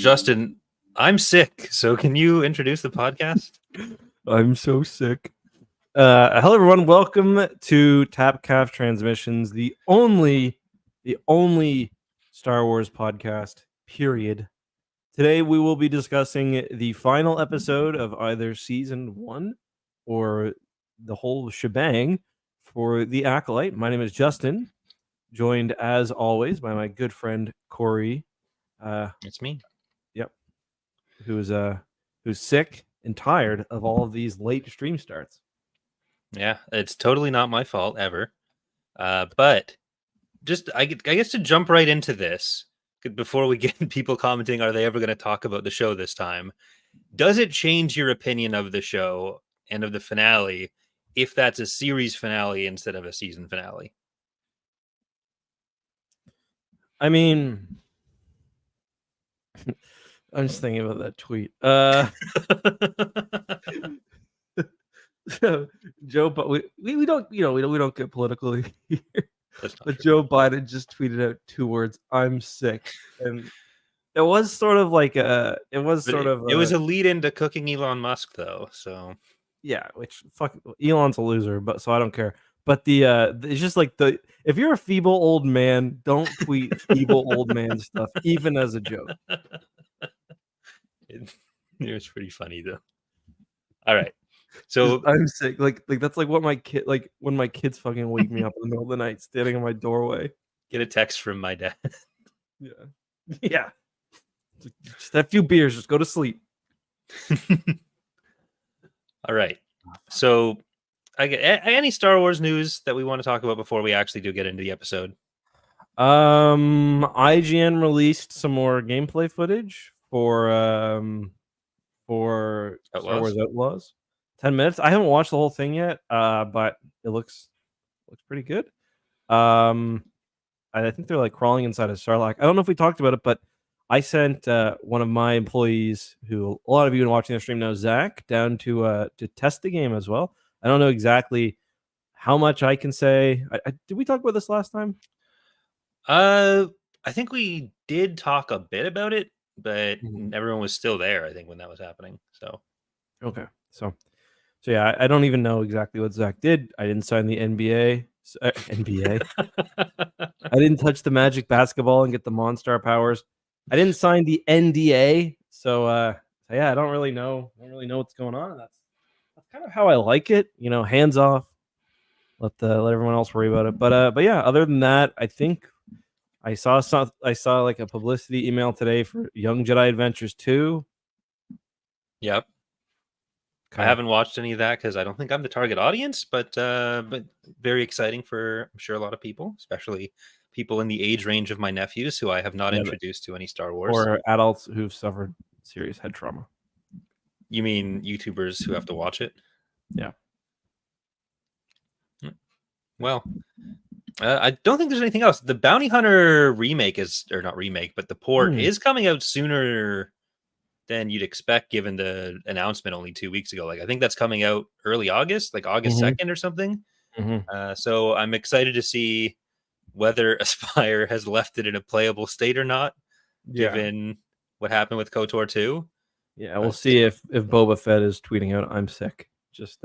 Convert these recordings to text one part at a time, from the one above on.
Justin, I'm sick, so can you introduce the podcast? I'm so sick. Hello, everyone. Welcome to Tap Calf Transmissions, the only Star Wars podcast, period. Today, we will be discussing the final episode of either season 1 or the whole shebang for the Acolyte. My name is Justin, joined as always by my good friend Corey. It's me. Yep. Who's sick and tired of all of these late stream starts. Yeah, it's totally not my fault ever. But just I guess to jump right into this before we get people commenting, are they ever going to talk about the show this time? Does it change your opinion of the show and of the finale if that's a series finale instead of a season finale? I mean, I'm just thinking about that tweet. So Joe, but we don't, we don't get political here. But Joe Biden just tweeted out 2 words: "I'm sick," and it was sort of like it was a lead into cooking Elon Musk, though. So yeah, which Elon's a loser, but so I don't care. But it's just like if you're a feeble old man, don't tweet feeble old man stuff, even as a joke. It was pretty funny though. All right, so I'm sick. Like that's like what my kid, like when my kids fucking wake me up in the middle of the night, standing in my doorway. Get a text from my dad. Yeah. Just a few beers, just go to sleep. All right. So, any Star Wars news that we want to talk about before we actually do get into the episode? IGN released some more gameplay footage for Star Wars Outlaws. 10 minutes. I haven't watched the whole thing yet, but it looks pretty good. I think they're like crawling inside a Sarlacc. I don't know if we talked about it, but I sent one of my employees, who a lot of you watching the stream know, Zach, down to test the game as well. I don't know exactly how much I can say. Did we talk about this last time? I think we did talk a bit about it, but everyone was still there, I think, when that was happening. So okay, so yeah, I don't even know exactly what Zach did. I didn't sign the NBA. I didn't touch the magic basketball and get the Monstar powers. I didn't sign the NDA. So yeah, I don't really know what's going on. That's kind of how I like it. Hands off. Let everyone else worry about it. But yeah, other than that, I think I saw like a publicity email today for Young Jedi Adventures 2. Yep. Okay. I haven't watched any of that because I don't think I'm the target audience, but very exciting for, I'm sure, a lot of people, especially people in the age range of my nephews who I have not introduced to any Star Wars. Or adults who've suffered serious head trauma. You mean YouTubers who have to watch it? Yeah. Well, I don't think there's anything else. The Bounty Hunter remake or not remake, but the port is coming out sooner than you'd expect, given the announcement only 2 weeks ago. Like, I think that's coming out early August, like August 2nd or something. So I'm excited to see whether Aspire has left it in a playable state or not, given what happened with KOTOR 2. Yeah, we'll see if Boba Fett is tweeting out "I'm sick" just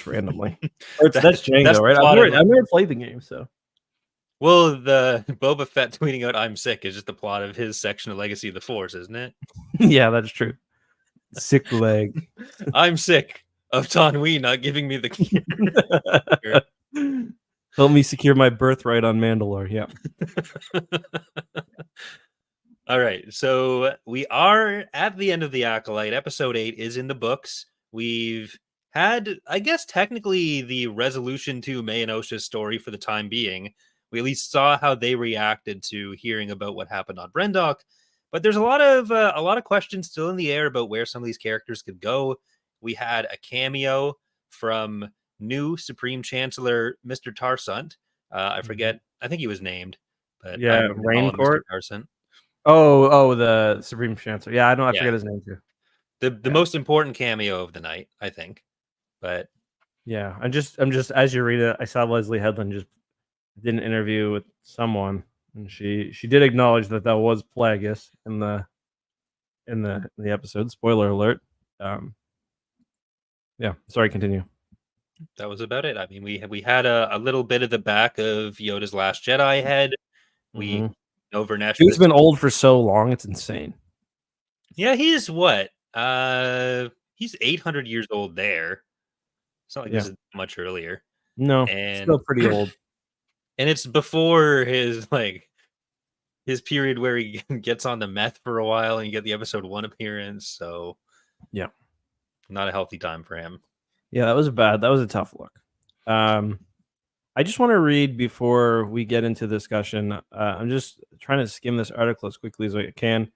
randomly. That's Django, right? I've never played the game, so. Well, the Boba Fett tweeting out "I'm sick" is just the plot of his section of Legacy of the Force, isn't it? Yeah, that's true. Sick leg. I'm sick of Tanwi not giving me the cure. Help me secure my birthright on Mandalore. Yeah. All right, so we are at the end of the Acolyte. Episode 8 is in the books. We've had, I guess, technically the resolution to May and Osha's story for the time being. We at least saw how they reacted to hearing about what happened on Brendok, but there's a lot of questions still in the air about where some of these characters could go. We had a cameo from new Supreme Chancellor Mr. Tarsant. I forget. I think he was named, but yeah, Raincourt. Tarsant. Oh, the Supreme Chancellor. Yeah, I know. I forget his name too. The most important cameo of the night, I think. But yeah, I'm just as you read it, I saw Leslie Headland just did an interview with someone. and she did acknowledge that was Plagueis in the episode. Spoiler alert. Yeah, sorry, continue. That was about it. I mean, we had a little bit of the back of Yoda's Last Jedi head. We Mhm. know Vernesh Dude's was been old for so long, it's insane. yeah, he's what? He's 800 years old there. It's not like Yeah. this is much earlier. No, And still pretty old. and it's before his period where he gets on the meth for a while and you get the episode 1 appearance, so Yeah. not a healthy time for him. Yeah, that was a tough look. I just want to read before we get into discussion. I'm just trying to skim this article as quickly as I can.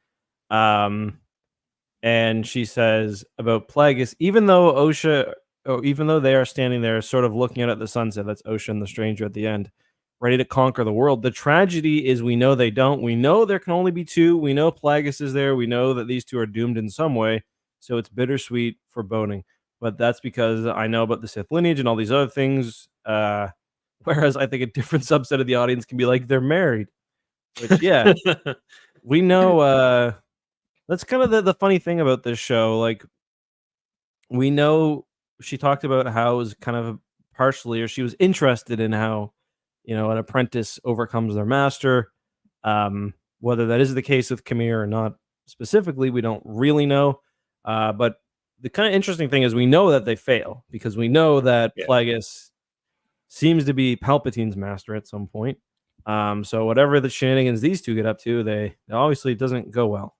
And she says about Plagueis, even though they are standing there, sort of looking out at the sunset. That's Osha and the stranger at the end, ready to conquer the world. The tragedy is we know they don't. We know there can only be two. We know Plagueis is there. We know that these two are doomed in some way. So it's bittersweet, foreboding. But that's because I know about the Sith lineage and all these other things. Whereas I think a different subset of the audience can be like, they're married. Which, yeah, we know. That's kind of the funny thing about this show. Like, we know she talked about how it was kind of partially, or she was interested in how, an apprentice overcomes their master. Whether that is the case with Kamir or not specifically, we don't really know. But the kind of interesting thing is we know that they fail because we know that Yeah. Plagueis seems to be Palpatine's master at some point. So whatever the shenanigans these two get up to, they obviously it doesn't go well.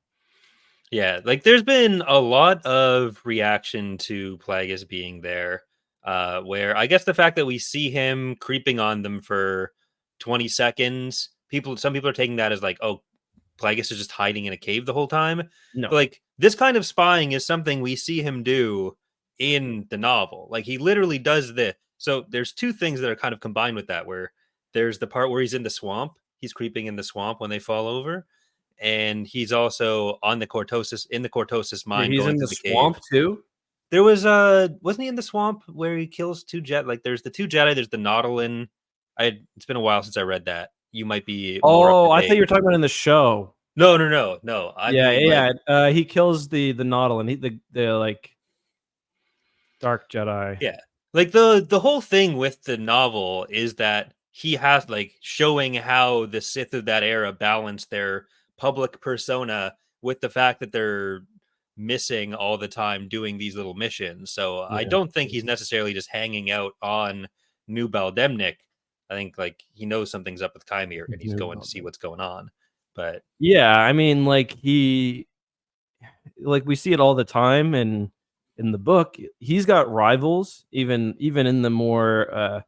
Yeah, like there's been a lot of reaction to Plagueis being there, where I guess the fact that we see him creeping on them for 20 seconds, some people are taking that as like, oh, Plagueis is just hiding in a cave the whole time. No. But like this kind of spying is something we see him do in the novel. Like he literally does this. So there's two things that are kind of combined with that, where there's the part where he's in the swamp, he's creeping in the swamp when they fall over, and he's also on the Cortosis Yeah, mine he's going in the through the cave. swamp too. There was wasn't he in the swamp where he kills two Jedi? Like there's the two Jedi, there's the Nautilin. It's been a while since I read that. You might be more up Oh, to I thought date. you were talking about in the show. No. I Yeah, mean like yeah. He kills the Nautilin. The like Dark Jedi. yeah. Like the whole thing with the novel is that he has like showing how the Sith of that era balance their public persona with the fact that they're missing all the time doing these little missions. So I Yeah. don't think he's necessarily just hanging out on New Baldemnik. I think like he knows something's up with Kymir and he's New going to see Baldemnik. what's going on. But Yeah, I mean, like we see it all the time, and in the book, he's got rivals, even in the more,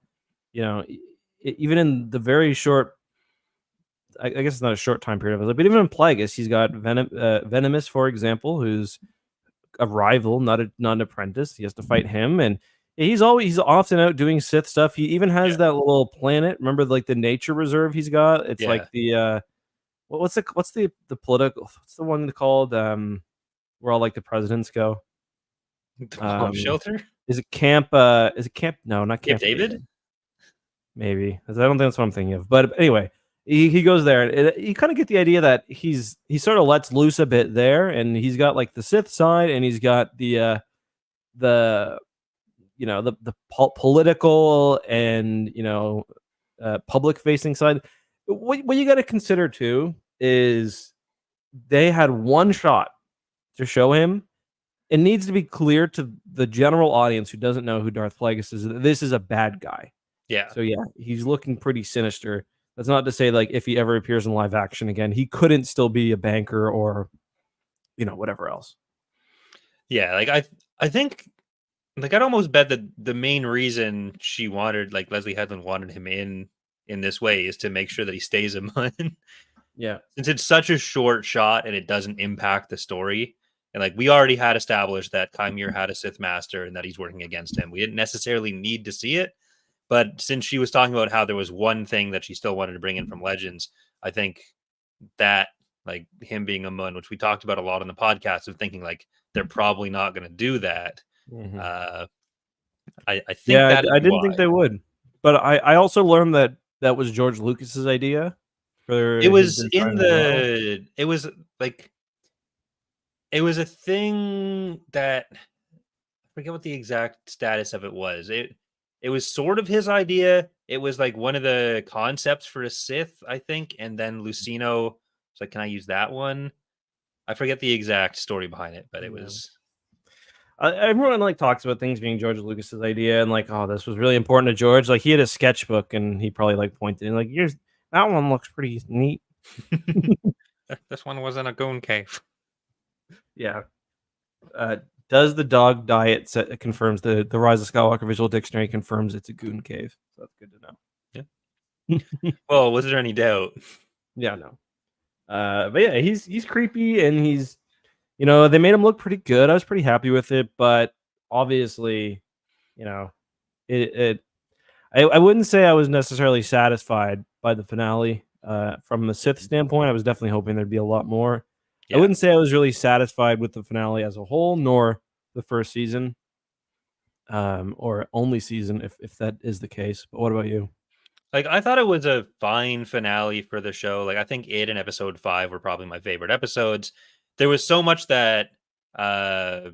even in the very short. I guess it's not a short time period of it, but even in Plagueis, he's got Venomous, for example, who's a rival, not an apprentice. He has to fight him, and he's often out doing Sith stuff. He even has yeah, that little planet. Remember, like the nature reserve he's got. It's yeah. like the what's the political? What's the one called? Where all like the presidents go. The bomb shelter? Is it camp? Is it camp? No, not Camp Camp David? Maybe I don't think that's what I'm thinking of. But anyway, he goes there, and you kind of get the idea that he sort of lets loose a bit there, and he's got like the Sith side, and he's got the political and public facing side. What you got to consider too is they had one shot to show him. It needs to be clear to the general audience who doesn't know who Darth Plagueis is that this is a bad guy. Yeah. So yeah, he's looking pretty sinister. That's not to say like if he ever appears in live action again, he couldn't still be a banker or whatever else. Yeah, like I think like I'd almost bet that the main reason she wanted like Leslie Headland wanted him in this way is to make sure that he stays in Mun. Yeah. Since it's such a short shot and it doesn't impact the story. And like we already had established that Kymir had a Sith master and that he's working against him. We didn't necessarily need to see it. But since she was talking about how there was one thing that she still wanted to bring in from Legends, I think that like him being a Mun, which we talked about a lot on the podcast of thinking like they're probably not going to do that. Mm-hmm. I think I didn't think they would, but I also learned that was George Lucas's idea. for It his was design as well? it was like it was a thing that I forget what the exact status of it was. It was sort of his idea. It was like one of the concepts for a Sith, I think, and then Lucino was like, "Can I use that one?" I forget the exact story behind it, but it Yeah. was Everyone like talks about things being George Lucas's idea and like, oh, this was really important to George. Like he had a sketchbook and he probably like pointed and like, here's that one looks pretty neat. this one wasn't a goon cave. Yeah. Uh, does the dog diet set confirms the Rise of Skywalker visual dictionary confirms it's a goon cave. So that's good Yeah. to know. Well, was there any doubt? Yeah, no. But yeah, he's creepy and he's they made him look pretty good. I was pretty happy with it, but obviously, you know, it I wouldn't say I was necessarily satisfied by the finale. From the Sith standpoint, I was definitely hoping there'd be a lot more. I Yeah. wouldn't say I was really satisfied with the finale as a whole, nor the first season, or only season, if that is the case. But what about you? Like, I thought it was a fine finale for the show. Like, I think it and episode 5 were probably my favorite episodes. There was so much that uh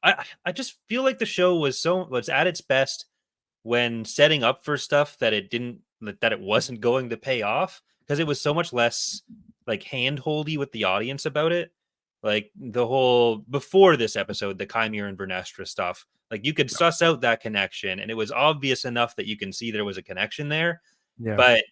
I just feel like the show was at its best when setting up for stuff that it wasn't going to pay off because it was so much less like handholdy with the audience about it. Like the whole before this episode, the Chimera and Vernestra stuff, like you could suss out that connection, and it was obvious enough that you can see there was a connection there. Yeah. But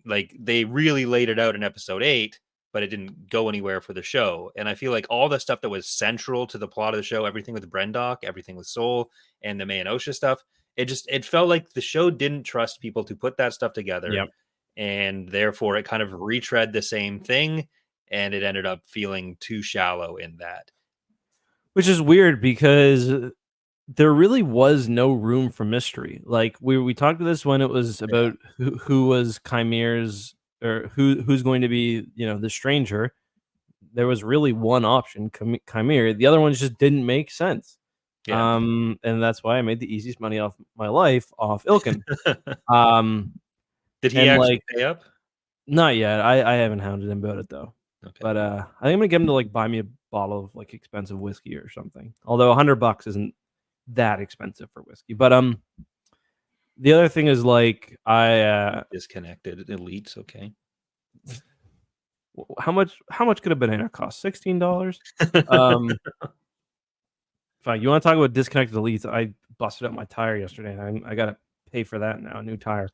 like they really laid it out in episode 8, but it didn't go anywhere for the show. And I feel like all the stuff that was central to the plot of the show, everything with Brendock, everything with Soul, and the May and Osha stuff, it felt like the show didn't trust people to put that stuff together, Yep. and therefore it kind of retread the same thing, and it ended up feeling too shallow in that. Which is weird because there really was no room for mystery. Like we talked about this when it was Yeah, about who was Chimera's or who's going to be the stranger. There was really one option, Chimera. The other ones just didn't make sense. yeah. And that's why I made the easiest money off my life off Ilkin. Um, Did he and actually like pay up? not yet. I haven't hounded him about it though. Okay. But I think I'm gonna get him to like buy me a bottle of like expensive whiskey or something. Although $100 isn't that expensive for whiskey. But the other thing is like Disconnected elites. Okay. how much could a banana cost? $16. Um, fine. You want to talk about disconnected elites? I busted up my tire yesterday, and I gotta pay for that now, a new tire.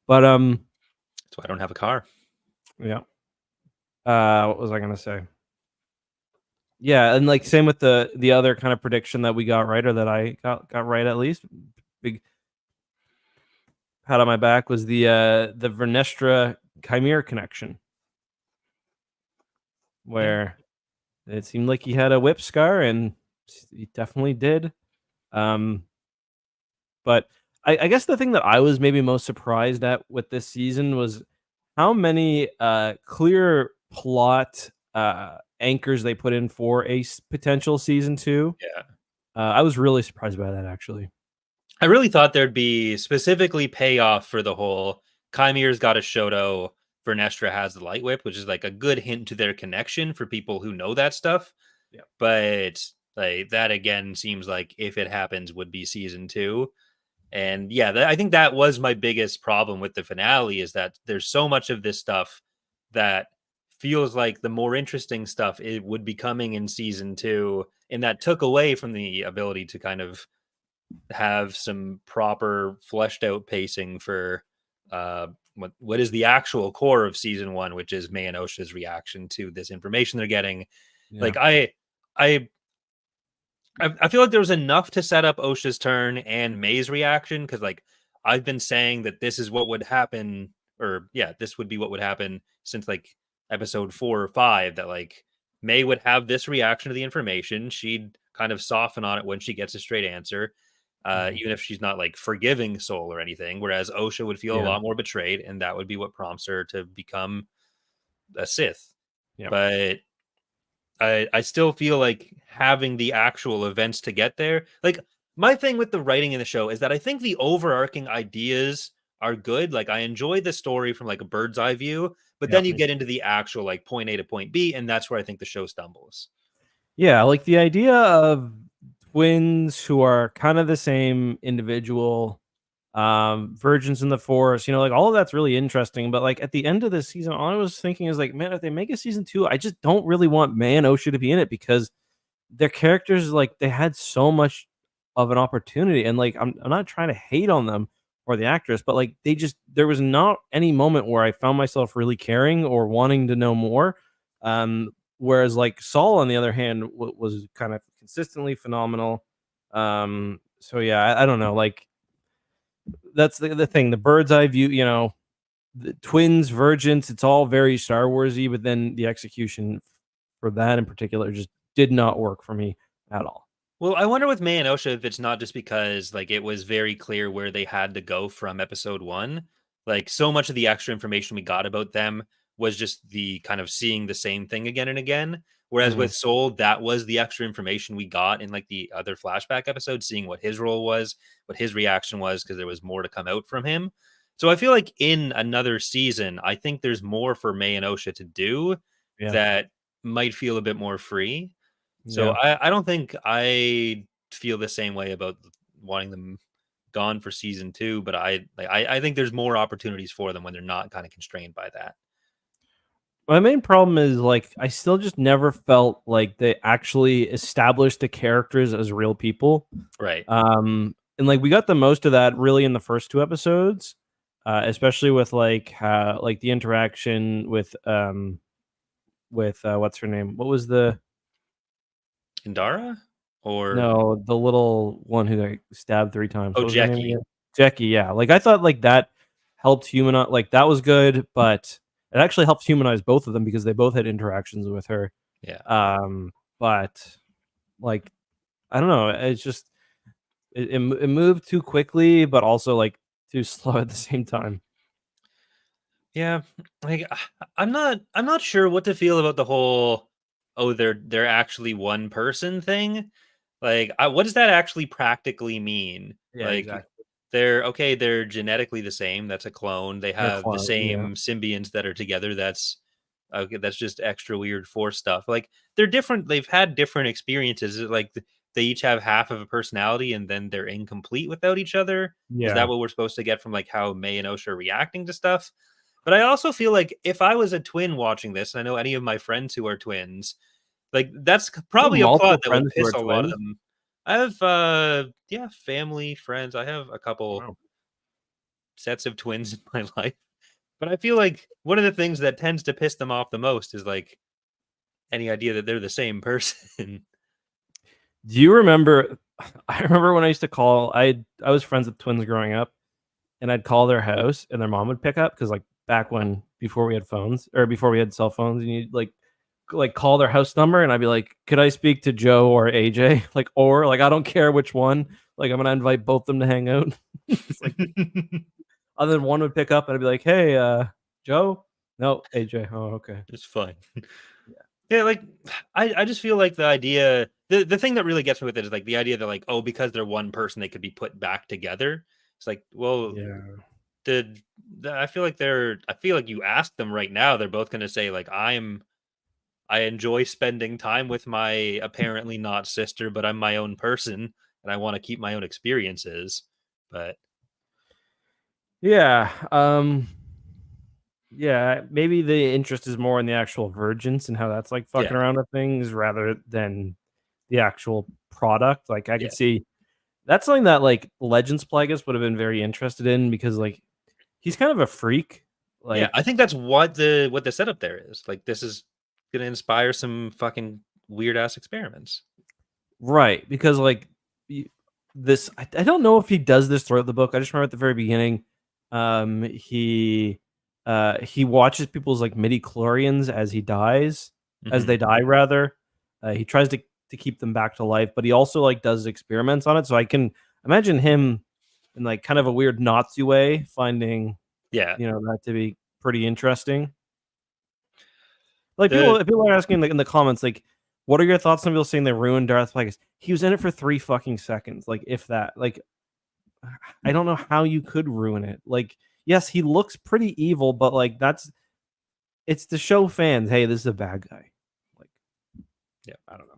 But That's why I don't have a car. yeah. What was I gonna say? Yeah, and like same with the other kind of prediction that we got right, or that I got right at least. Big pat on my back was the Vernestra Chimera connection, Yeah. where it seemed like he had a whip scar, and he definitely did. Um, but I guess the thing that I was maybe most surprised at with this season was how many clear plot anchors they put in for a potential season 2. Yeah. I was really surprised by that, actually. I really thought there'd be specifically payoff for the whole Chimere's got a Shoto, Vernestra has the light whip, which is like a good hint to their connection for people who know that stuff. Yeah. But like that again seems like if it happens would be season 2. And yeah, I think that was my biggest problem with the finale is that there's so much of this stuff that feels like the more interesting stuff it would be coming in season 2, and that took away from the ability to kind of have some proper fleshed out pacing for what is the actual core of season 1, which is May and Osha's reaction to this information they're getting. Yeah. Like I I feel like there was enough to set up Osha's turn and May's reaction because, like, I've been saying that this is what would happen, or yeah, this would be what would happen since like episode 4 or 5. That like May would have this reaction to the information. She'd kind of soften on it when she gets a straight answer, Mhm. even if she's not like forgiving Soul or anything. Whereas Osha would feel a Yeah. lot more betrayed, and that would be what prompts her to become a Sith. Yeah. But I still feel like having the actual events to get there. Like my thing with the writing in the show is that I think the overarching ideas are good. Like I enjoy the story from like a bird's eye view, but Yeah, then you get into the actual like point A to point B, and that's where I think the show stumbles. yeah, like the idea of twins who are kind of the same individual, virgins in the force, like all of that's really interesting. But like at the end of the season, all I was thinking is like, man, if they make a season two, I just don't really want May and Osha to be in it because their characters, like, they had so much of an opportunity, and like I'm not trying to hate on them or the actress, but like there was not any moment where I found myself really caring or wanting to know more. Um, Whereas like Saul, on the other hand, was kind of consistently phenomenal. So yeah, I don't know, like that's the thing. The bird's eye view, the twins, virgins, it's all very Star Warsy, but then the execution for that in particular just did not work for me at all. Well, I wonder with May and Osha if it's not just because like it was very clear where they had to go from episode one. Like so much of the extra information we got about them was just the kind of seeing the same thing again and again. Whereas Mhm. with Soul, that was the extra information we got in like the other flashback episodes, seeing what his role was, what his reaction was, because there was more to come out from him. So I feel like in another season, I think there's more for May and Osha to do Yeah. that might feel a bit more free. So Yeah. I don't think I feel the same way about wanting them gone for season 2, but I think there's more opportunities for them when they're not kind of constrained by that. My main problem is like I still just never felt like they actually established the characters as real people. Right. And like we got the most of that really in the first two episodes, especially with like like the interaction with what's her name? What was the Indara? Or no, the little one who got stabbed 3 times. oh, What was her name Jackie. again? Jackie, yeah. Like I thought like that helped humanize, like that was good, but it actually helped humanize both of them because they both had interactions with her. Yeah. But like I don't know, it's just it moved too quickly, but also like too slow at the same time. Yeah. Like I'm not sure what to feel about the whole oh they're actually one person thing. Like, what does that actually practically mean? Yeah, Like, exactly. they're okay, they're genetically the same, that's a clone. They They're have the clones, yeah. same symbionts that are together, that's okay, that's just extra weird Force stuff. Like, they're different, they've had different experiences. Like, they each have half of a personality and then they're incomplete without each other. Is that Yeah. what we're supposed to get from like how May and Osha are reacting to stuff? But I also feel like if I was a twin watching this, and I know any of my friends who are twins, like, that's You have probably a plot multiple that would friends who piss are a lot of twins? them. I have, yeah, family, friends. I have a couple Wow. sets of twins in my life, but I feel like one of the things that tends to piss them off the most is, like, any idea that they're the same person. Do you remember I remember when I used to call I was friends with twins growing up, and I'd call their house and their mom would pick up because like back when before we had phones or before we had cell phones and you'd like call their house number and I'd be like, "Could I speak to Joe or AJ?" Like or like I don't care which one. Like I'm gonna invite both them to hang out. It's like and then one would pick up and I'd be like, "Hey, Joe?" No, AJ. Oh, okay. It's fine. Yeah. Yeah, like, I just feel like the idea the thing that really gets me with it is, like, the idea that, like, oh, because they're one person, they could be put back together. It's like, well, Yeah. did I feel like you ask them right now, they're both gonna say, like, I enjoy spending time with my apparently not sister, but I'm my own person and I want to keep my own experiences. But Yeah. Yeah, maybe the interest is more in the actual virgins and how that's like yeah, fucking around with things rather than the actual product. Like I yeah, could see that's something that like Legends Plagueis would have been very interested in because like he's kind of a freak. yeah. I Like think that's what the setup there is. Like this is gonna inspire some fucking weird ass experiments. right, because like this I don't know if he does this throughout the book. I just remember at the very beginning, he watches people's like midi chlorians as Hmm. they die rather. He tries to keep them back to life, but he also like does experiments on it. So I can imagine him in like kind of a weird Nazi way finding, Yeah, that to be pretty interesting. Like the people are asking like in the comments, like, what are your thoughts on people saying they ruined Darth Plagueis? He was in it for 3 fucking seconds, like if that. Like I don't know how you could ruin it. Like yes, he looks pretty evil, but like it's to show fans, hey, this is a bad guy. Like, Yeah. I don't know.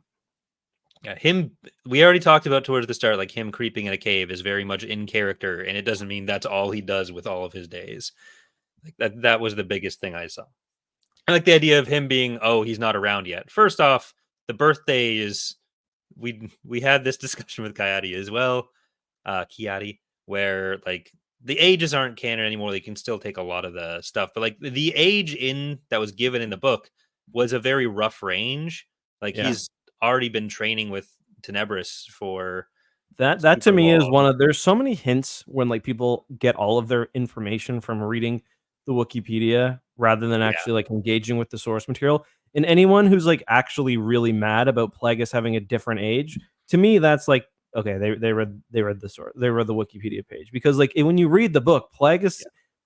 Yeah, him. We already talked about towards the start, like him creeping in a cave is very much in character, and it doesn't mean that's all he does with all of his days. Like that was the biggest thing I saw. I like the idea of him being, oh, he's not around yet. First off, the birthday is we had this discussion with Coyote as well, Coyote, where like the ages aren't canon anymore. They can still take a lot of the stuff, but like the age in that was given in the book was a very rough range. Like Yeah. he's already been training with Tenebris for That to super me is long. one of there's so many hints when like people get all of their information from reading the Wikipedia rather than Yeah, actually like engaging with the source material. And anyone who's like actually really mad about Plagueis having a different age, to me that's like okay, they read the source, they read the Wikipedia page because like when you read the book, yeah,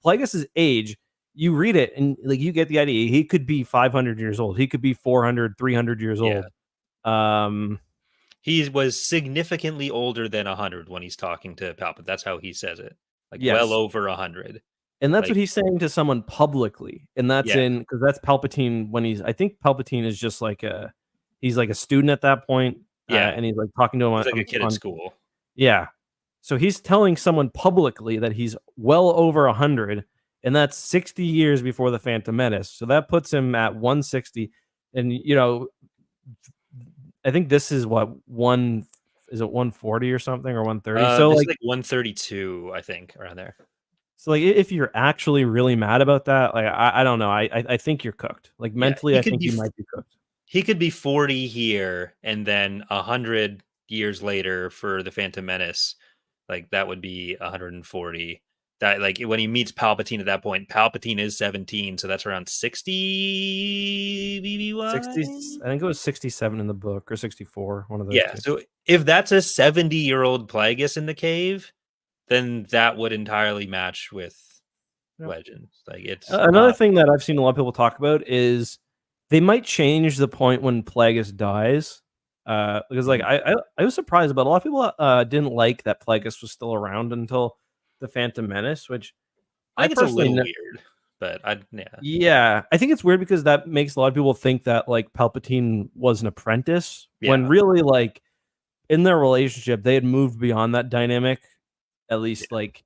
Plagueis's age, you read it and like you get the idea he could be 500 years old, he could be 400, 300 years yeah. old. Um He was significantly older than 100 when he's talking to Palpatine. That's how he says it. Like well yes. over 100. And that's what Like he's saying to someone publicly, and that's yeah, in because that's Palpatine when he's I think Palpatine is just like a he's like a student at that point, yeah. and he's, like, talking to him He's on like a kid at on school. yeah. So he's telling someone publicly that he's well over 100, and that's 60 years before the Phantom Menace, so that puts him at 160, and, I think this is what, 1 is it 140 or something or 130? So, This is like like 132, I think, around there. if you're actually really mad about that, like, I don't know, I think you're cooked. Like, Yeah, mentally, I think you might be cooked. he could be 40 here and then 100 years later for the Phantom Menace. Like that would be 140. That like when he meets Palpatine at that point, Palpatine is 17, so that's around 60 60 BBY. I think it was 67 in the book or 64, one of those Yeah, 2. so if that's a 70-year-old Plagueis in the cave, then that would entirely match with Yep. Legends. Like it's Another not. thing that I've seen a lot of people talk about is they might change the point when Plagueis dies, because, like, Mhm. I was surprised, but a lot of people, didn't like that Plagueis was still around until The Phantom Menace, which I I think it's a personally little n weird, but I yeah. yeah, I think it's weird because that makes a lot of people think that, like, Palpatine was an apprentice, when Yeah. really, like, in their relationship, they had moved beyond that dynamic, at least, Yeah. like,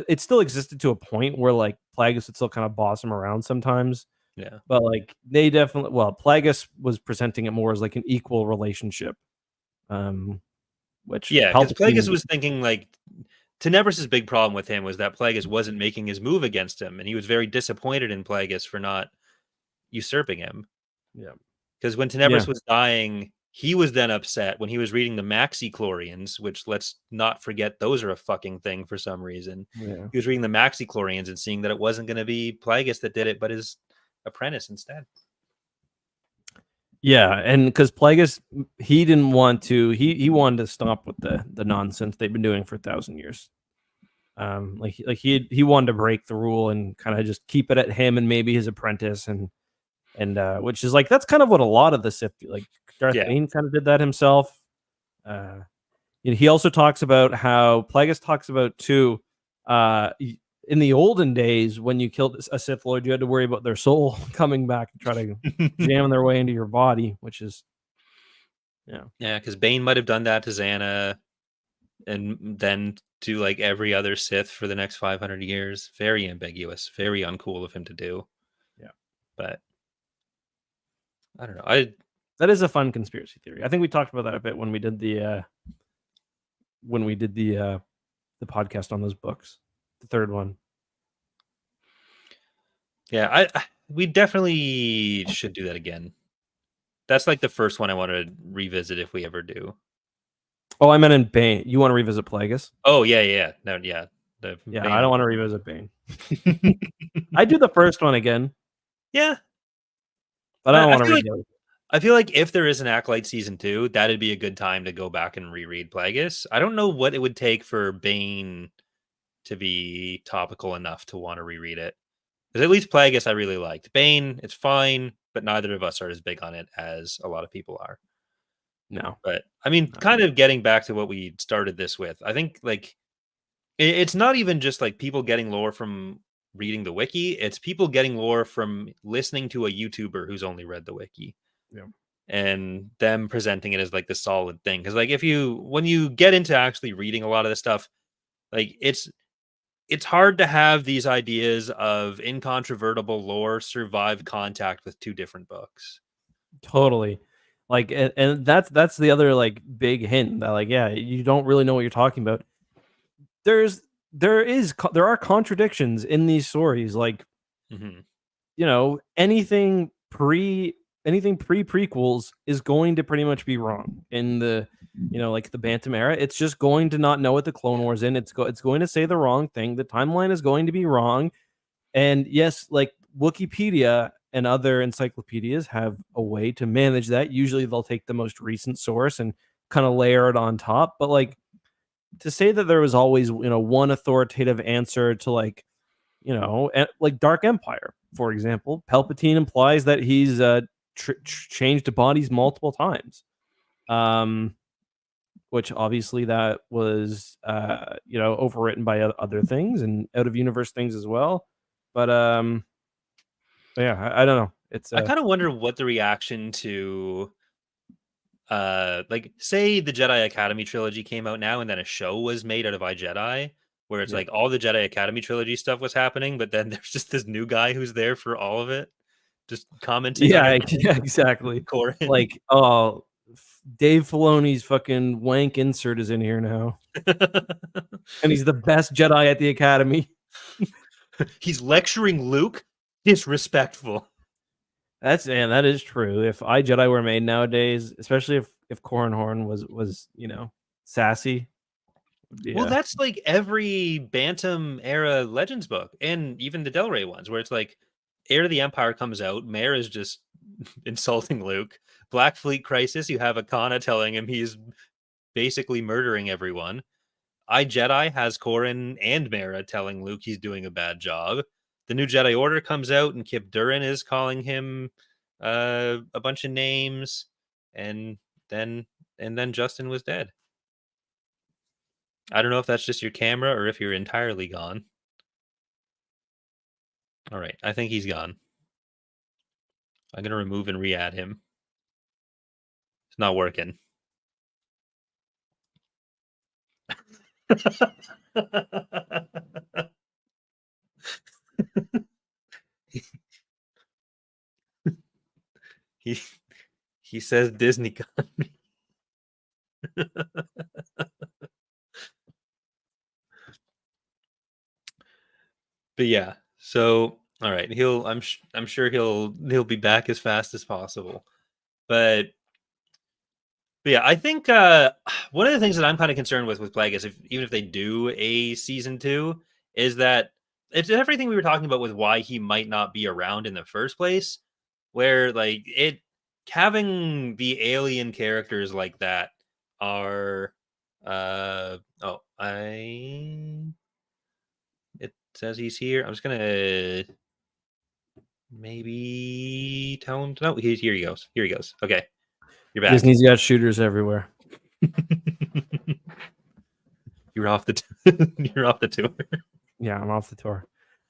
it still existed to a point where, like, Plagueis would still kinda boss him around sometimes, Yeah. but, like, they definitely Plagueis was presenting it more as, like, an equal relationship, um, which Yeah, because Plagueis Palpatine was thinking like Tenebris's big problem with him was that Plagueis wasn't making his move against him, and he was very disappointed in Plagueis for not usurping him. yeah, Because when yeah, Tenebris was dying, he was then upset when he was reading the Maxi Chlorians, which let's not forget those are a fucking thing for some reason. yeah. He was reading the Maxi Chlorians and seeing that it wasn't going to be Plagueis that did it, but his apprentice instead. Yeah, and because Plagueis, he didn't want to he wanted to stop with the nonsense they've been doing for 1,000 years. He wanted to break the rule and kinda just keep it at him and maybe his apprentice which is, like, that's kind of what a lot of the Sith do, like, Darth Yeah. Bane kinda did that himself. Uh, he also talks about how Plagueis talks about too, y in the olden days, when you killed a Sith Lord, you had to worry about their soul coming back and try to jam their way into your body, which is yeah. Yeah, because Bane might have done that to Xana and then to like every other Sith for the next 500 years. Very ambiguous, very uncool of him to do. Yeah. But I don't know. I That is a fun conspiracy theory. I think we talked about that a bit when we did the podcast on those books, the 3rd one. yeah, we definitely should do that again. That's like the first one I want to revisit if we ever do. Oh, I meant in Bane. You wanna revisit Plagueis? Oh yeah, yeah, no, yeah. The Yeah, I Bane don't wanna revisit Bane. I'd do the first one again, yeah, but I I don't I wanna feel like redo it. if there is an Acolyte season 2, that'd be a good time to go back and reread Plagueis. I don't know what it would take for Bane to be topical enough to want to reread it. Because at least Plagueis I really liked. Bane, it's fine, but neither of us are as big on it as a lot of people are. No. But I mean, No. kind of getting back to what we started this with, I think like It's not even just like people getting lore from reading the wiki. It's people getting lore from listening to a YouTuber who's only read the wiki Yeah. and them presenting it as like the solid thing. Because like when you get into actually reading a lot of this stuff, like it's hard to have these ideas of incontrovertible lore survive contact with two different books. Totally. Like, and that's the other like big hint that like, yeah, you don't really know what you're talking about. There's there are contradictions in these stories. Like, Hmm. you know, anything pre prequels is going to pretty much be wrong in the, you know, like the Bantam era. It's just going to not know what the Clone Wars in. It's going to say the wrong thing. The timeline is going to be wrong. And yes, like Wikipedia and other encyclopedias have a way to manage that. Usually they'll take the most recent source and kind of layer it on top. But like to say that there was always, you know, one authoritative answer to like, you know, like Dark Empire, for example, Palpatine implies that he's changed bodies multiple times. Um, which obviously that was you know, overwritten by other things and out of universe things as well. But yeah, I don't know. It's I kind of wonder what the reaction to like say the Jedi Academy trilogy came out now and then a show was made out of iJedi where it's yeah. like all the Jedi Academy trilogy stuff was happening, but then there's just this new guy who's there for all of it, just commenting on Yeah, everything. yeah, exactly. Corin. Like, oh, Dave Filoni's fucking wank insert is in here now, and he's the best Jedi at the Academy. He's lecturing Luke. Disrespectful. That is true. If iJedi were made nowadays, especially if Corran Horn was, you know, sassy, Well, yeah, that's like every Bantam era Legends book, and even the Del Rey ones, where it's like Heir to the Empire comes out, Mare is just insulting Luke. Black Fleet Crisis, you have Akana telling him he's basically murdering everyone. I Jedi has Corrin and Mara telling Luke he's doing a bad job. The new Jedi Order comes out, and Kip Durin is calling him a bunch of names, and then Justin was dead. I don't know if that's just your camera or if you're entirely gone. All right, I think he's gone. I'm gonna remove and re-add him. It's not working. he he says Disney got me. But yeah, so all right, I'm sure he'll be back as fast as possible. But yeah, I think one of the things that I'm kind of concerned with Plagueis, even if they do a season 2, is that it's everything we were talking about with why he might not be around in the first place. Where like it having the alien characters like that are oh I it says he's here. I'm just gonna maybe tell him to know. Here he goes. Here he goes. Okay, you're back. Disney's got shooters everywhere. You're off the you're off the tour. Yeah, I'm off the tour.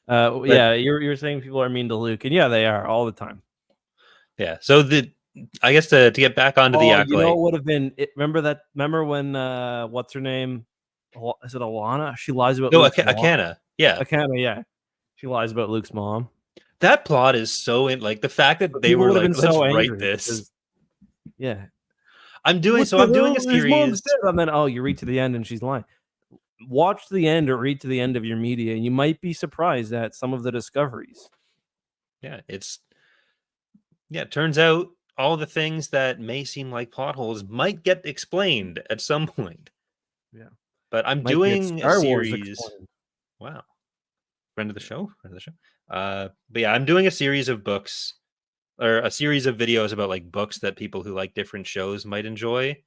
But Yeah, you're saying people are mean to Luke, and yeah, they are all the time. yeah, so I guess to get back onto the Oh, you know Acolyte. what would have been? Remember when what's her name? Is it Alana? She lies about No, Luke's mom. Akana. Yeah, Akana, yeah. She lies about Luke's mom. that plot is so in like the fact that But they people were would have like, been let's so write angry this. because yeah. So What the I'm doing a hell? His mom's series. dead. And then oh, you read to the end and she's lying. Watch to the end or read to the end of your media, and you might be surprised at some of the discoveries. Yeah, it turns out all the things that may seem like plot holes might get explained at some point. Yeah. But I'm Might get doing a Star Wars series. explained. Wow, friend of the show, friend of the show. But yeah, I'm doing a series of books or a series of videos about like books that people who like different shows might enjoy.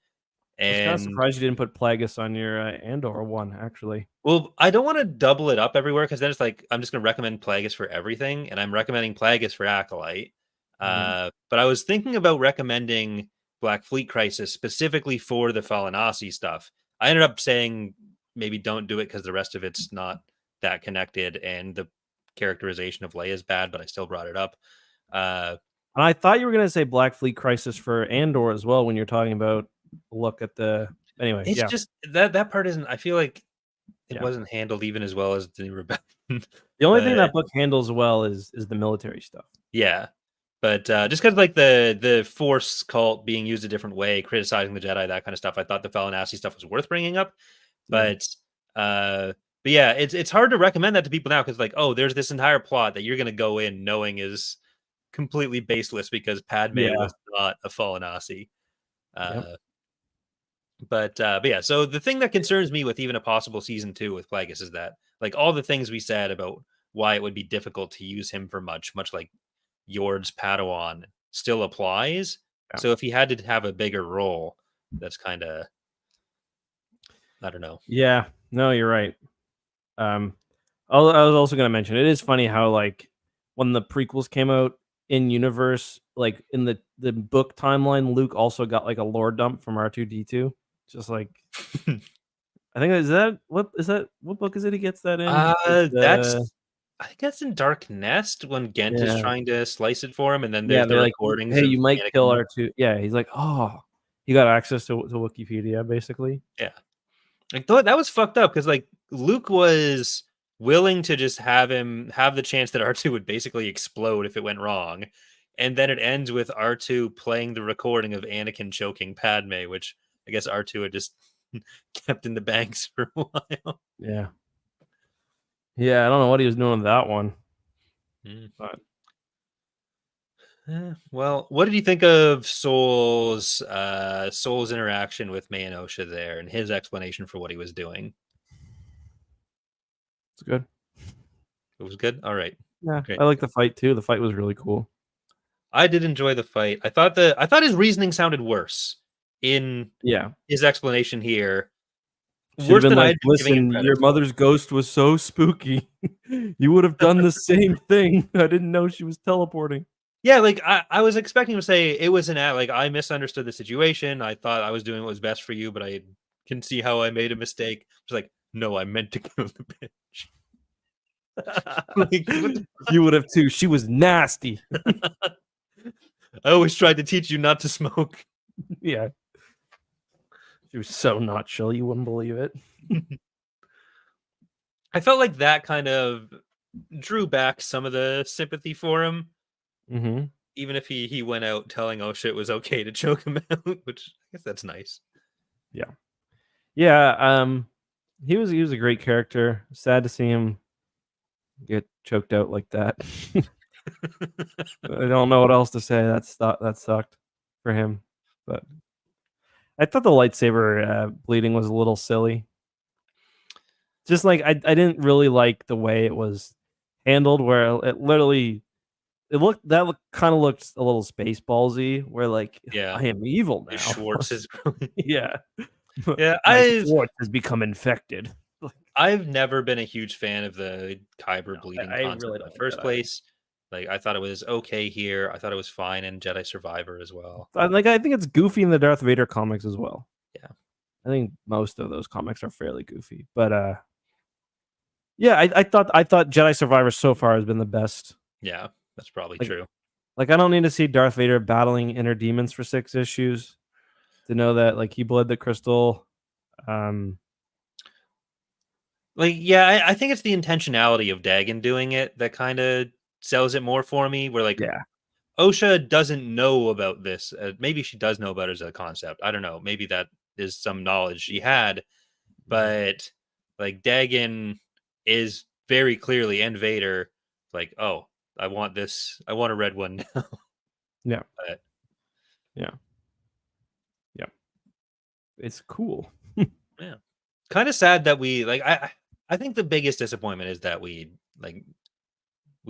I was kind of And surprised you didn't put Plagueis on your Andor one, actually. well, I don't want to double it up everywhere because then it's like I'm just going to recommend Plagueis for everything, and I'm recommending Plagueis for Acolyte. Yeah. But I was thinking about recommending Black Fleet Crisis specifically for the Falinasi stuff. I ended up saying maybe don't do it because the rest of it's not that connected, and the characterization of Leia is bad, but I still brought it up. And I thought you were gonna say Black Fleet Crisis for Andor as well when you're talking about look at the anyway, It's yeah. just that part isn't. I feel like it Yeah. wasn't handled even as well as the New Rebellion. The only thing But that book handles well is the military stuff. yeah, but just because like the Force cult being used a different way, criticizing the Jedi, that kind of stuff, I thought the Falinasi stuff was worth bringing up. Yeah. Uh, but yeah, it's hard to recommend that to people now because like, oh, there's this entire plot that you're gonna go in knowing is completely baseless because Padme Yeah. was not a Falinasi. Yep. But yeah, so the thing that concerns me with even a possible season 2 with Plagueis is that like all the things we said about why it would be difficult to use him for much like Yord's Padawan still applies. Yeah. So if he had to have a bigger role, that's kind of I don't know. Yeah. No, you're right. I was also gonna mention it is funny how like when the prequels came out in universe, like in the book timeline, Luke also got like a lore dump from R2D2. Just like I think is that what book is it he gets that in? It's That's I think that's in Dark Nest when Gent is yeah. trying to slice it for him, and then Yeah, there's the they're like, recordings "Hey, of you might kill Anakin. R2." Yeah, he's like, "Oh, you got access to Wikipedia, basically." Yeah. Like that was fucked up because like Luke was willing to just have him have the chance that R2 would basically explode if it went wrong. And then it ends with R2 playing the recording of Anakin choking Padme, which I guess R2 had just kept in the banks for a while. Yeah. Yeah, I don't know what he was doing with that one, Mm. but Well, what did you think of Soul's interaction with Mayanosha there and his explanation for what he was doing? it's good. It was good. All right. Yeah, Great. I like the fight too. The fight was really cool. I did enjoy the fight. I thought his reasoning sounded worse in Yeah. his explanation here. Should have Worse been than like, I'd been giving him "Listen, credit your for. mother's ghost was so spooky. You would have done the same thing. I didn't know she was teleporting." Yeah, like I was expecting him to say it was an like I misunderstood the situation. I thought I was doing what was best for you, but I can see how I made a mistake. It's like, no, I meant to kill the bitch. Like, what the You would have too. She was nasty. I always tried to teach you not to smoke. Yeah. She was so not chill, you wouldn't believe it. I felt like that kind of drew back some of the sympathy for him, Mhm. even if he went out telling Osha it was okay to choke him out, which I guess that's nice. Yeah. Yeah, he was a great character. Sad to see him get choked out like that. I don't know what else to say. That sucked for him. But I thought the lightsaber bleeding was a little silly. Just like I didn't really like the way it was handled, where it literally kind of looked a little space ballsy, where like Yeah, I am evil his now. Schwartz is growing. Yeah, Yeah, my Schwartz has become infected. Like, I've never been a huge fan of the Kyber no, bleeding I concept really in the don't like first that either. place. Like I thought it was okay here. I thought it was fine in Jedi Survivor as well. I think it's goofy in the Darth Vader comics as well. Yeah. I think most of those comics are fairly goofy, but yeah, I thought Jedi Survivor so far has been the best. Yeah, that's probably Like, true. like I don't need to see Darth Vader battling inner demons for 6 issues to know that like he bled the crystal. Um, Like, yeah, I think it's the intentionality of Dagon doing it that kind of sells it more for me. Where like yeah, Osha doesn't know about this. Maybe she does know about it as a concept. I don't know. Maybe that is some knowledge she had, but like Dagon is very clearly and Vader like, oh, I want this. I want a red one now. yeah, But yeah, yeah. It's cool. yeah, kind of sad that we like. I think the biggest disappointment is that we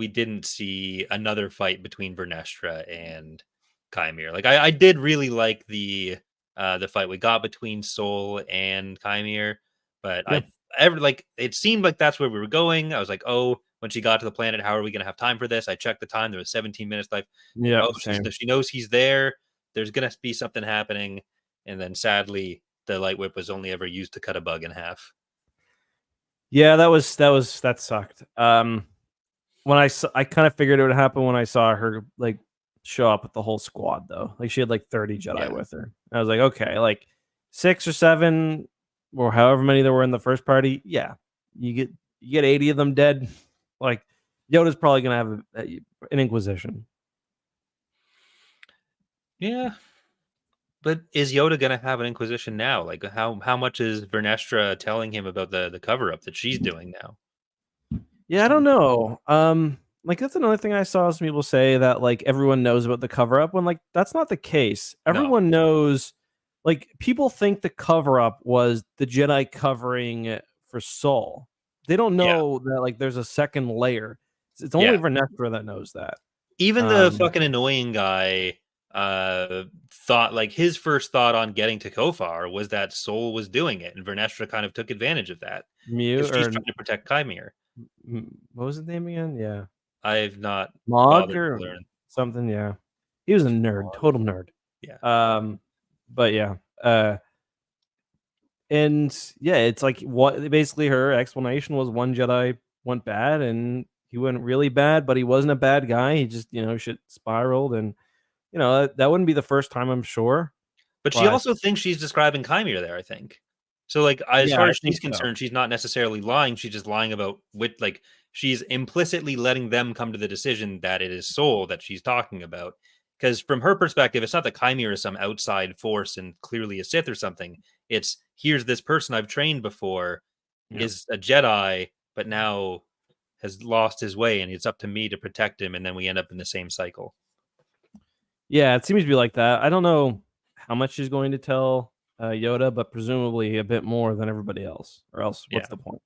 didn't see another fight between Vernestra and Chimere. Like I did really like the fight we got between Soul and Chimere, but Yeah, it seemed like that's where we were going. I was like, oh, when she got to the planet, how are we gonna have time for this? I checked the time, there was 17 minutes left. yeah, Oh, same. she knows he's there. There's gonna be something happening, and then sadly, the light whip was only ever used to cut a bug in half. Yeah, that sucked. When I kind of figured it would happen when I saw her like show up with the whole squad though. Like she had like 30 Jedi Yeah. with her. I was like, okay, like 6 or 7 or however many there were in the first party. Yeah, you get 80 of them dead. Like Yoda's probably gonna have an Inquisition. Yeah. But is Yoda gonna have an Inquisition now? Like how much is Vernestra telling him about the cover up that she's doing now? Yeah, I So, don't know. Like that's another thing I saw some people say that like everyone knows about the cover up when like that's not the case. no. Everyone knows like people think the cover up was the Jedi covering for Saul. They don't Yeah. know that like there's a second layer. It's only Yeah. Vernestra that knows that. Even the Um fucking annoying guy thought like his first thought on getting to Kofar was that Soul was doing it, and Vernestra kind of took advantage of that Mew because she's or trying to protect Chimere. what was his name again? Yeah. I've not Mog bothered to or learn. something, yeah. He was a nerd, total nerd. Yeah. But yeah. And yeah, it's like what basically her explanation was one Jedi went bad and he went really bad, but he wasn't a bad guy. He just, shit spiraled and that wouldn't be the first time, I'm sure. But she But also thinks she's describing Chimere there, I think. So, like, as yeah, far I as think she's so. concerned, she's not necessarily lying. She's just lying about like, she's implicitly letting them come to the decision that it is Soul that she's talking about. Because from her perspective, it's not that Chimere is some outside force and clearly a Sith or something. It's here's this person I've trained before Yeah. is a Jedi, but now has lost his way, and it's up to me to protect him. And then we end up in the same cycle. Yeah, it seems to be like that. I don't know how much she's going to tell Yoda, but presumably a bit more than everybody else. Or else Yeah. what's the point?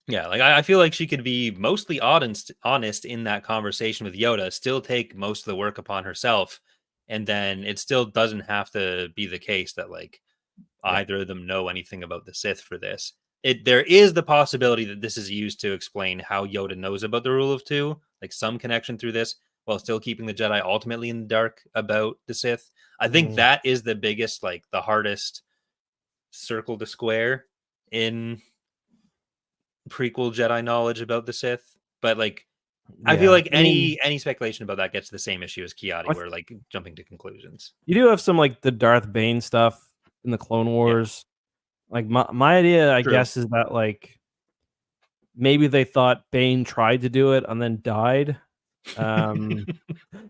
Yeah, like I feel like she could be mostly honest in that conversation with Yoda, still take most of the work upon herself, and then it still doesn't have to be the case that like Yeah. either of them know anything about the Sith for this. There is the possibility that this is used to explain how Yoda knows about the rule of two, like some connection through this, while still keeping the Jedi ultimately in the dark about the Sith. I think Mm, that is the biggest, like the hardest circle to square in prequel Jedi knowledge about the Sith, but like I feel yeah. like I mean, any speculation about that gets the same issue as I Kiadi, where like jumping to conclusions. You do have some like the Darth Bane stuff in the Clone Yeah, Wars. Like my idea, I true. guess, is that like maybe they thought Bane tried to do it and then died. Um,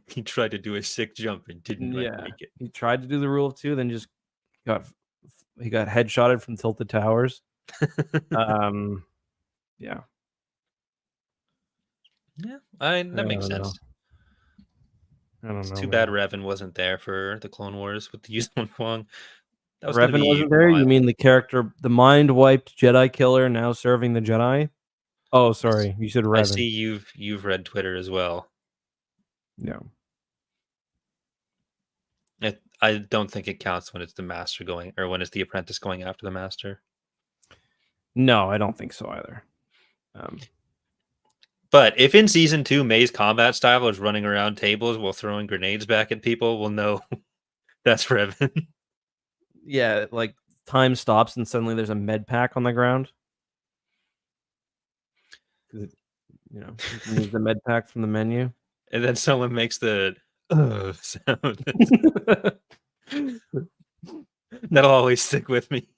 He tried to do a sick jump and didn't yeah, make it. he tried to do the rule of two, then just got he got headshotted from Tilted Towers. Um, yeah, Yeah, I that makes don't know. sense. I don't It's know, too bad man. Revan wasn't there for the Clone Wars with the Yuuzhan Vong. That was going to Revan be wasn't there. You wild. mean the character, the mind wiped Jedi killer, now serving the Jedi? Oh, sorry, you said I see Revan. you've read Twitter as well. Yeah. I don't think it counts when it's the master going or when it's the apprentice going after the master. No, I don't think so either. Um, But if in season 2 May's combat style is running around tables while throwing grenades back at people, we'll know that's Revan. Yeah, like time stops and suddenly there's a med pack on the ground. 'Cause you can use the med pack from the menu. And then someone makes the sound. That'll always stick with me.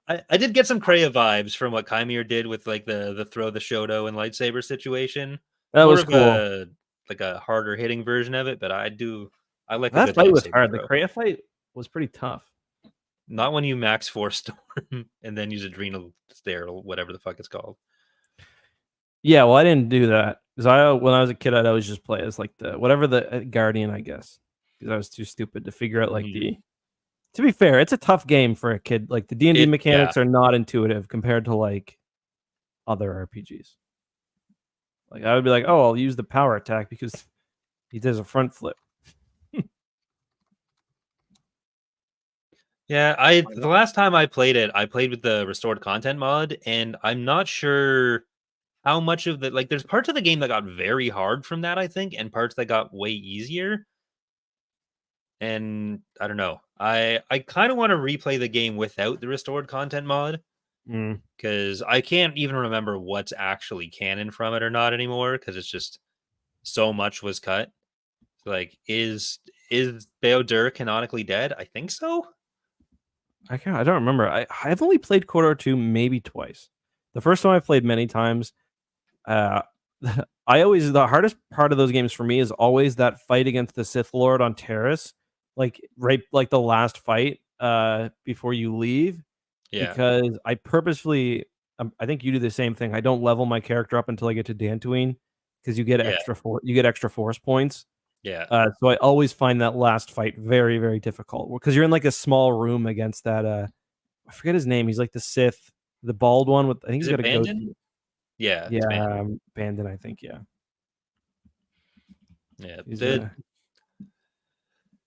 I did get some Kreia vibes from what Chimere did with like the throw the Shoto and lightsaber situation. That More was of cool. a like a harder hitting version of it, but I like a That good fight was lightsaber hard. The throw. Kreia fight was pretty tough. Not when you max force storm and then use adrenal stare or whatever the fuck it's called. Yeah, well, I didn't do that because when I was a kid, I'd always just play as like the whatever the guardian, I guess, because I was too stupid to figure out like Mhm. the. To be fair, it's a tough game for a kid. Like the D&D Yeah. mechanics are not intuitive compared to like other RPGs. Like I would be like, oh, I'll use the power attack because he does a front flip. Yeah, the last time I played it, I played with the restored content mod, and I'm not sure how much of the like there's parts of the game that got very hard from that, I think, and parts that got way easier. And I don't know. I kind of want to replay the game without the restored content mod because I can't even remember what's actually canon from it or not anymore, because it's just so much was cut. Like, is Bao-Dur canonically dead? I think so. I don't remember. I've only played KOTOR 2 maybe twice. The first time I played many times. Uh, the hardest part of those games for me is always that fight against the Sith Lord on Terrace, like right like the last fight before you leave, Yeah, because I purposefully I think you do the same thing. I don't level my character up until I get to Dantooine because yeah, you get extra force points. yeah. So I always find that last fight very, very difficult because you're in like a small room against that. I forget his name. He's like the Sith, the bald one with. I think Is he's it got a Bandon? goatee. Yeah, Yeah, it's Bandon. Bandon. I think. Yeah, Yeah. he's The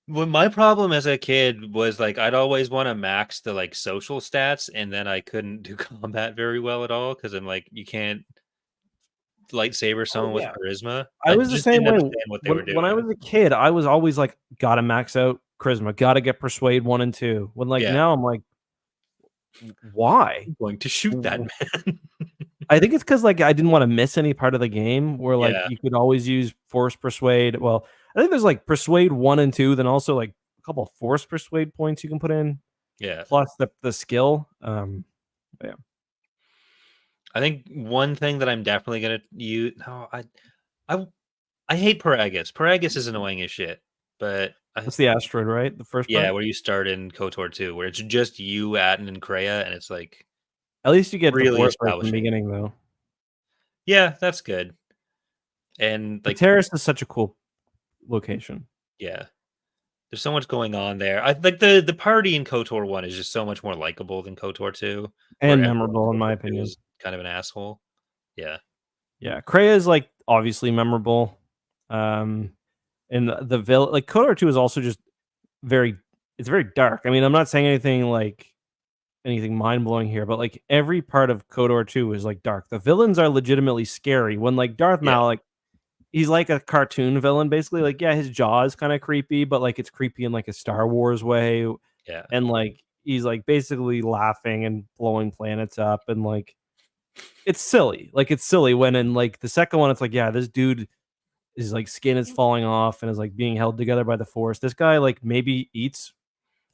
Well, my problem as a kid was like I'd always want to max the like social stats, and then I couldn't do combat very well at all because I'm like, you can't lightsaber Oh someone with yeah, charisma. I I was the just same didn't way understand what they were when I doing. was a kid. I was always like, gotta max out charisma, gotta get persuade 1 and 2. When like Yeah, now I'm like, why? I'm going to shoot that man. I think it's because like I didn't want to miss any part of the game where like Yeah, you could always use force persuade. Well, I think there's like persuade 1 and 2, then also like a couple of force persuade points you can put in, yeah. plus the skill. Yeah. I think one thing that I'm definitely gonna use. No, I, I hate Paragus. Paragus is annoying as shit. But That's the asteroid, right? The first yeah, part? where you start in KOTOR 2, where it's just you, Atten, and Kreia, and it's like At least you get the really force right from the establishing. beginning though. Yeah, that's good. And The like, terrace is such a cool location. yeah. There's so much going on there. I like the party in KOTOR 1 is just so much more likable than KOTOR 2, where And everyone memorable in in my KOTOR 2 opinion. is kind of an asshole. Yeah. Yeah, Kreia is like obviously memorable. Um, and like KOTOR 2 is also just very it's very dark. I mean, I'm not saying anything mind blowing here, but like every part of KOTOR 2 is like dark. The villains are legitimately scary. When like Darth Yeah. Malak, he's like a cartoon villain, basically. Like, yeah, his jaw is kind of creepy, but like it's creepy in like a Star Wars way. Yeah. And like he's like basically laughing and blowing planets up and like it's silly. Like it's silly when in like the second one, it's like, yeah, this dude is like skin is falling off and is like being held together by the force. This guy like maybe eats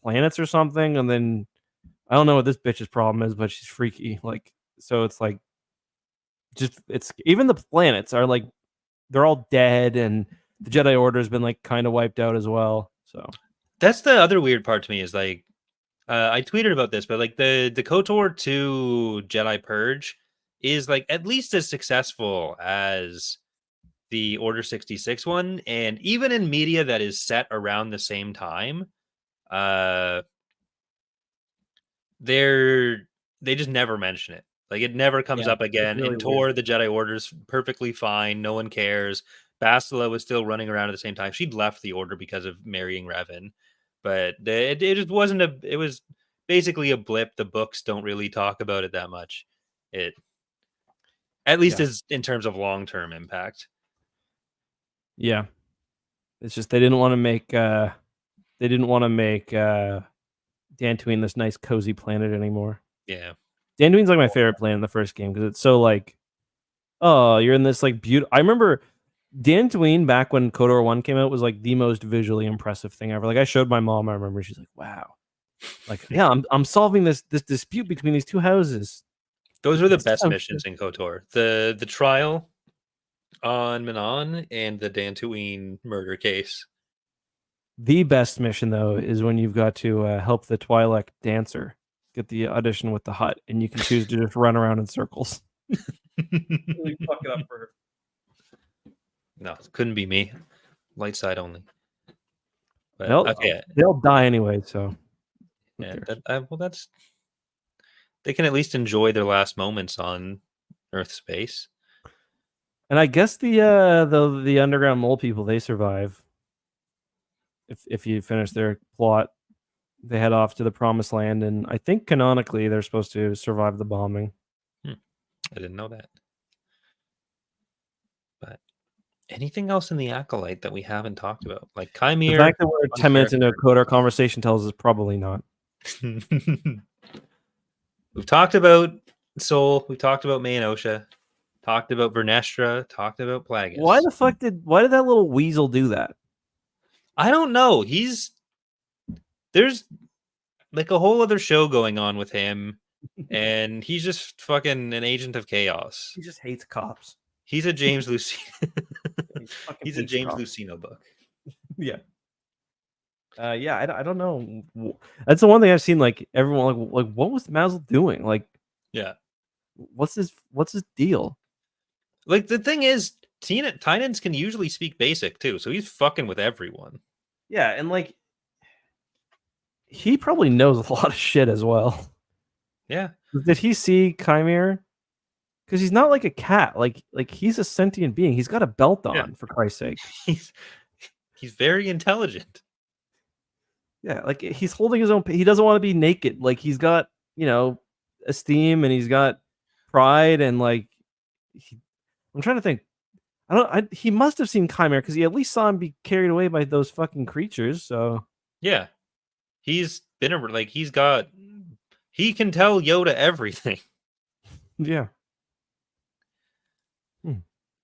planets or something, and then I don't know what this bitch's problem is, but she's freaky. Like so, it's like just it's even the planets are like they're all dead, and the Jedi Order has been like kind of wiped out as well. So That's the other weird part to me is like I tweeted about this, but like the KOTOR 2 Jedi Purge is like at least as successful as the Order 66 one, and even in media that is set around the same time, uh they just never mention it. Like it never comes yeah, up it's again. really In weird. Tor, the Jedi Order's perfectly fine. No one cares. Bastila was still running around at the same time. She'd left the Order because of marrying Revan, but it just wasn't a. It was basically a blip. The books don't really talk about it that much. It at least Yeah, is in terms of long term impact. yeah. It's just they didn't want to make Dantooine this nice cozy planet anymore. Yeah, Dantooine's like my favorite planet in the first game because it's so like, oh, you're in this like beautiful. I remember Dantooine back when KOTOR 1 came out was like the most visually impressive thing ever. Like I showed my mom, I remember she's like, wow. Like, yeah, I'm solving this dispute between these two houses. those are the This best sounds good. missions in KOTOR. The trial on Manon and the Dantooine murder case. The best mission though is when you've got to help the Twi'lek dancer get the audition with the hut, and you can choose to just run around in circles. Really fuck it up for her. No, couldn't be me. Light side only. But They'll okay, they'll die anyway, so who yeah. cares? Well, that's they can at least enjoy their last moments on Earth space. And I guess the underground mole people, they survive. If you finish their plot, they head off to the promised land, and I think canonically they're supposed to survive the bombing. I didn't know that. But anything else in the Acolyte that we haven't talked about, like The Chimere? fact that we're 10 minutes into a KOTOR conversation tells us probably not. We've talked about Soul. We've talked about Mayanosha. Talked about Vernestra. Talked about Why Plagueis. the fuck why did that little weasel do that? I don't know. There's like a whole other show going on with him, and he's just fucking an agent of chaos. He just hates cops. He's a James Lucino. He fucking He's a hates James cops. Lucino book. Yeah. Yeah, I don't know. That's the one thing I've seen. Like everyone, like what was Mazel doing? Like, Yeah. what's his deal? Like the thing is, Tynans can usually speak basic too, so he's fucking with everyone. Yeah, and like he probably knows a lot of shit as well. Yeah. Did he see Chimera? Because he's not like a cat. Like he's a sentient being. He's got a belt on, Yeah. for Christ's sake. He's very intelligent. Yeah, like he's holding his own. He doesn't want to be naked. Like he's got esteem and he's got pride and like. I'm trying to think. He must have seen Chimera because he at least saw him be carried away by those fucking creatures. So yeah, he's been he can tell Yoda everything. Yeah.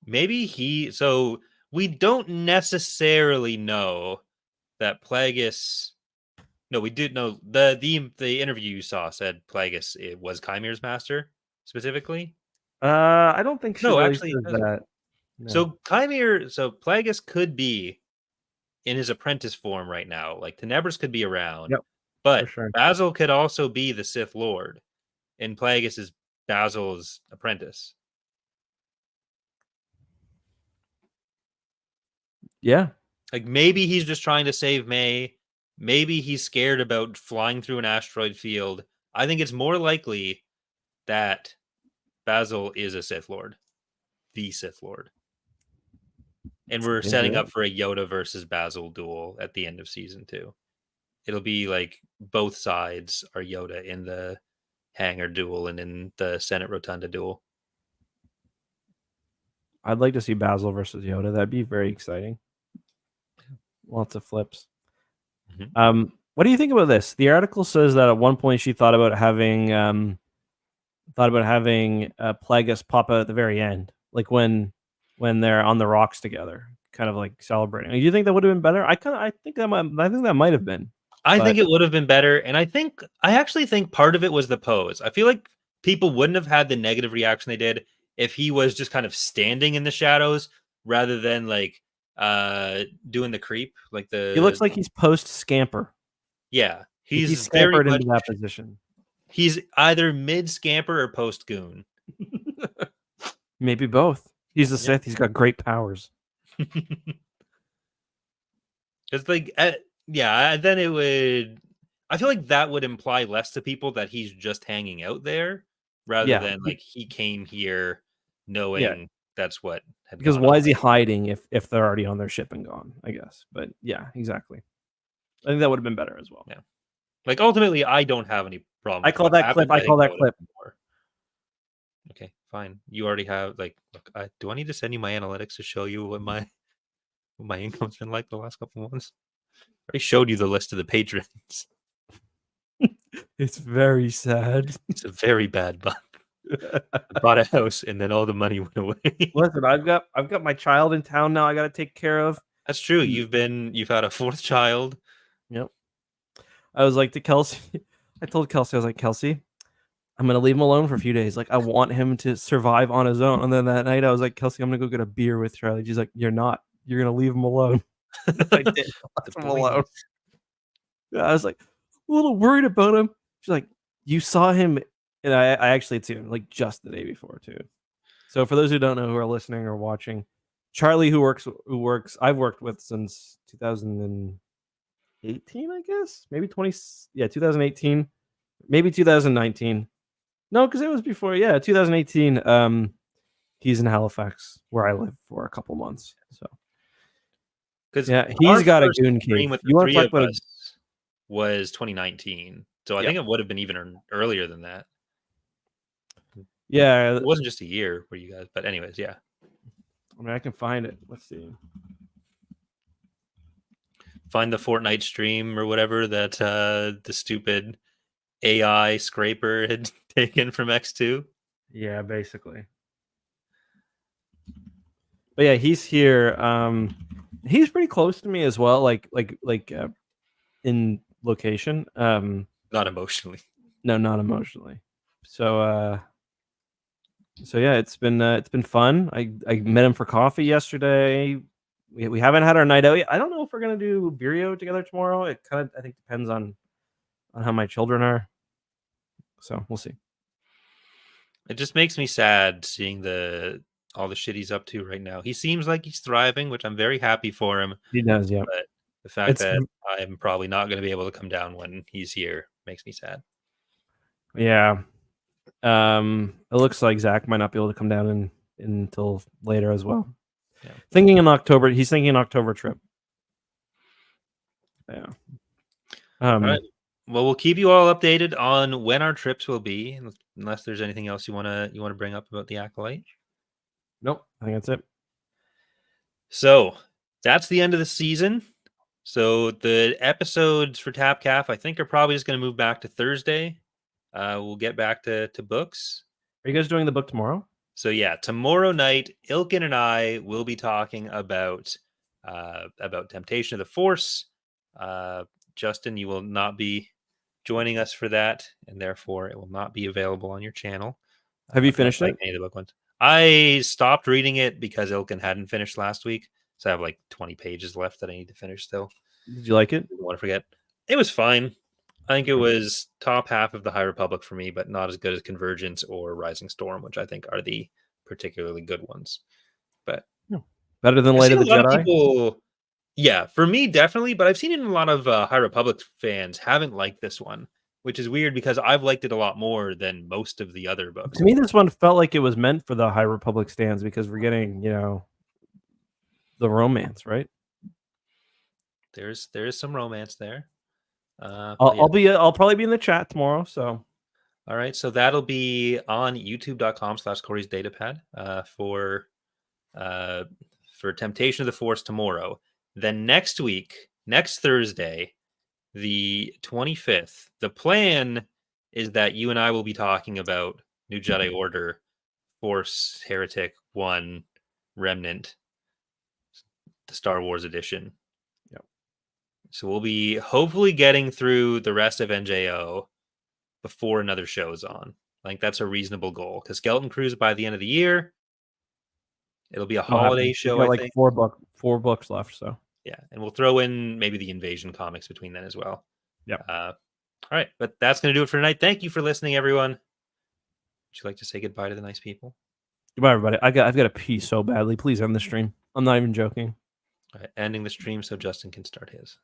Maybe so we don't necessarily know that Plagueis. No, we did know the interview you saw said Plagueis it was Chimera's master specifically. I don't think she really Actually, says that. No. So Plagueis could be in his apprentice form right now. Like Tenebris could be around. Yep, but sure. Basil could also be the Sith Lord, and Plagueis is Basil's apprentice. Yeah. Like maybe he's just trying to save May. Maybe he's scared about flying through an asteroid field. I think it's more likely that Basil is a Sith Lord, the Sith Lord. And we're setting up for a Yoda versus Basil duel at the end of season 2. It'll be like both sides are Yoda in the hangar duel and in the Senate Rotunda duel. I'd like to see Basil versus Yoda. That'd be very exciting. Lots of flips. Mm-hmm. What do you think about this? The article says that at one point she thought about having Plagueis pop out at the very end, like when they're on the rocks together, kind of like celebrating. Do you think that would have been better? I think that might have been. I think it would have been better, and I actually think part of it was the pose. I feel like people wouldn't have had the negative reaction they did if he was just kind of standing in the shadows rather than like doing the creep. Like he looks like he's post scamper. Yeah, he's scampered into that position. He's either mid scamper or post goon. Maybe both. He's a Sith. He's got great powers. It's like, then it would. I feel like that would imply less to people that he's just hanging out there, rather than like he came here knowing that's what. Because why is he hiding if they're already on their ship and gone? I guess, but yeah, exactly. I think that would have been better as well. Yeah, like ultimately, I don't have any problem. I call that clip. More. Okay, fine. You already have like. Look, do I need to send you my analytics to show you what my income's been like the last couple of months? I already showed you the list of the patrons. It's very sad. It's a very bad month. I bought a house and then all the money went away. Listen, I've got my child in town now. I got to take care of. That's true. You've had a fourth child. Yep. I was like to Kelsey. I told Kelsey, I was like, Kelsey, I'm gonna leave him alone for a few days. Like I want him to survive on his own. And then that night, I was like, Kelsey, I'm gonna go get a beer with Charlie. She's like, you're not. You're gonna leave him alone. I did. Left him alone. Yeah, I was like a little worried about him. She's like, you saw him, and I actually had seen him like just the day before too. So for those who don't know, who are listening or watching, Charlie, who works, I've worked with since 2018, I guess, maybe 2018, maybe 2019. No, because it was before. Yeah, 2018. He's in Halifax, where I live, for a couple months. So, because he's got a goon cave. With you want to talk about it? Was 2019, so I think it would have been even earlier than that. Yeah, it wasn't just a year for you guys, but anyways, yeah. I mean, I can find it. Let's see. Find the Fortnite stream or whatever that the stupid AI scraper had taken from X2. Yeah, basically. But yeah, he's here. He's pretty close to me as well, like in location. Not emotionally. No, not emotionally. So yeah, it's been fun. I met him for coffee yesterday. We haven't had our night out yet. I don't know if we're gonna do Burio together tomorrow. It kind of I think depends on how my children are. So we'll see. It just makes me sad seeing all the shit he's up to right now. He seems like he's thriving, which I'm very happy for him. He does, yeah. But the fact It's that I'm probably not going to be able to come down when he's here makes me sad. yeah. It looks like Zach might not be able to come down until later as well. Yeah. Thinking in October. He's thinking an October trip. Yeah. All right. Well, we'll keep you all updated on when our trips will be, unless there's anything else you wanna bring up about the Acolyte. Nope. I think that's it. So that's the end of the season. So the episodes for TapCaf, I think, are probably just going to move back to Thursday. We'll get back to books. Are you guys doing the book tomorrow? So yeah, tomorrow night, Ilkin and I will be talking about Temptation of the Force. Justin, you will not be joining us for that, and therefore it will not be available on your channel. Have you finished like it? any of the book ones. I stopped reading it because Ilkin hadn't finished last week, so I have like 20 pages left that I need to finish still. Did you like it? I don't want to forget. It was fine. I think it was top half of the High Republic for me, but not as good as Convergence or Rising Storm, which I think are the particularly good ones. But better than I've Light seen of the a lot Jedi. of people, yeah, for me definitely. But I've seen a lot of High Republic fans haven't liked this one, which is weird because I've liked it a lot more than most of the other books. To me, this one felt like it was meant for the High Republic stands because we're getting, the romance, right? There is some romance there. I'll probably be in the chat tomorrow. So all right, so that'll be on youtube.com/Corey's Datapad for Temptation of the Force tomorrow. Then next week, next Thursday, the 25th, the plan is that you and I will be talking about New Jedi Order, Force, Heretic 1, Remnant, the Star Wars edition. Yep. So we'll be hopefully getting through the rest of NJO before another show is on. I think that's a reasonable goal because Skeleton Crew by the end of the year. It'll be a holiday show. Got I like think 4 books left. So yeah, and we'll throw in maybe the Invasion comics between then as well. Yeah. All right, but that's going to do it for tonight. Thank you for listening, everyone. Would you like to say goodbye to the nice people? Goodbye, everybody. I've got to pee so badly. Please end the stream. I'm not even joking. All right, ending the stream so Justin can start his.